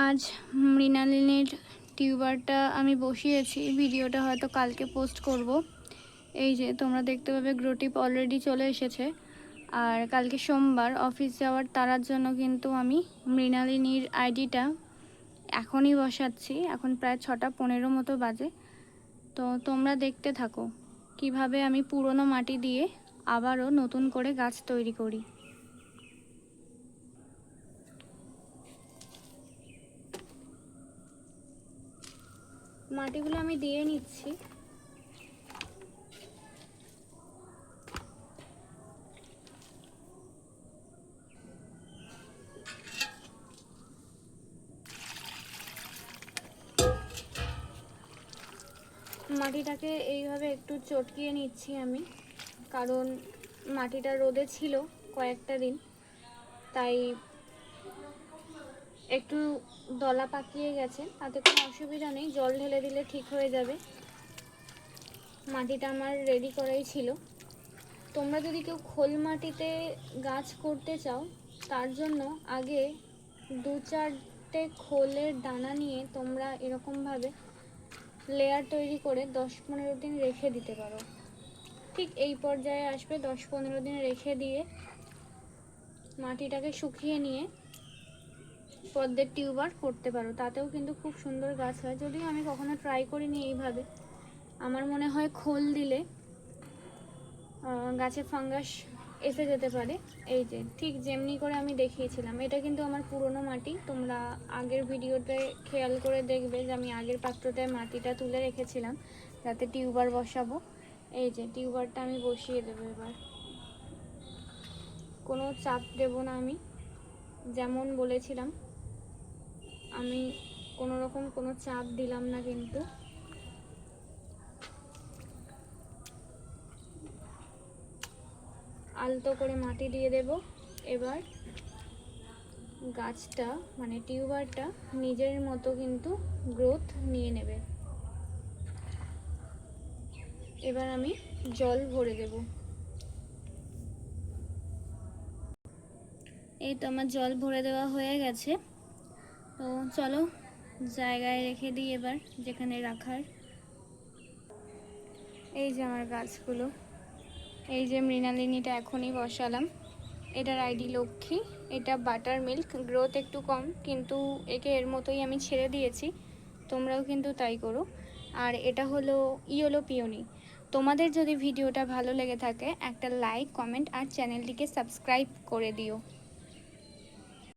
আজ মৃণালিনীর টিউবারটা আমি বসিয়েছি, ভিডিওটা হয়তো কালকে পোস্ট করব। এই যে তোমরা দেখতে পাবে গ্রো টিপ অলরেডি চলে এসেছে। আর কালকে সোমবার অফিস যাওয়ার তাড়ার জন্য কিন্তু আমি মৃণালিনীর আইডিটা এখনই বসাচ্ছি। এখন প্রায় 6:15 মতো বাজে। তো তোমরা দেখতে থাকো কিভাবে আমি পুরনো মাটি দিয়ে আবারও নতুন করে গাছ তৈরি করি। মাটিগুলো আমি দিয়ে নিচ্ছি। মাটিটাকে এইভাবে একটু চটকিয়ে নিচ্ছি আমি, কারণ মাটিটা রোদে ছিল কয়েকটা দিন, তাই একটু দলা পাকিয়ে গেছে। তাতে কোনো অসুবিধা নেই, জল ঢেলে দিলে ঠিক হয়ে যাবে। মাটিটা আমার রেডি করাই ছিল। তোমরা যদি কেউ খোল মাটিতে গাছ করতে চাও, তার জন্য আগে 2-4টে খোলের দানা নিয়ে তোমরা এরকমভাবে লেয়ার তৈরি করে 10-15 দিন রেখে দিতে পারো। ঠিক এই পর্যায়ে আসবে, 10-15 দিন রেখে দিয়ে মাটিটাকে শুকিয়ে নিয়ে পদ্মের টিউবার করতে পারো। তাতেও কিন্তু খুব সুন্দর গাছ হয়। যদিও আমি কখনো ট্রাই করিনি এইভাবে। আমার মনে হয় খোল দিলে গাছে ফাঙ্গাস এসে যেতে পারে। এই যে ঠিক যেমনি করে আমি দেখিয়েছিলাম, এটা কিন্তু আমার পুরনো মাটি। তোমরা আগের ভিডিওতে খেয়াল করে দেখবে যে আমি আগের পাত্রটায় মাটিটা তুলে রেখেছিলাম যাতে টিউবার বসাবো। এই যে টিউবারটা আমি বসিয়ে দেবো। এবার কোনো চাপ দেব না, আমি যেমন বলেছিলাম আমি কোনো রকম কোনো চাপ দিলাম না, কিন্তু আলতো করে মাটি দিয়ে দেব। এবার গাছটা মানে টিউবারটা নিজের মতো কিন্তু গ্রোথ নিয়ে নেবে। এবার আমি জল ভরে দেব। এই তো আমার জল ভরে দেওয়া হয়ে গেছে। তো চলো জায়গায় রেখে দিই এবার, যেখানে রাখার। এই যে আমার গাছগুলো, এই যে মৃণালিনীটা এখনই বসালাম। এটার আইডি লক্ষ্মী, এটা বাটার মিল্ক। গ্রোথ একটু কম, কিন্তু একে এর মতোই আমি ছেড়ে দিয়েছি। তোমরাও কিন্তু তাই করো। আর এটা হলো ইয়েলো পিওনি। তোমাদের যদি ভিডিওটা ভালো লেগে থাকে, একটা লাইক, কমেন্ট আর চ্যানেলটিকে সাবস্ক্রাইব করে দিও।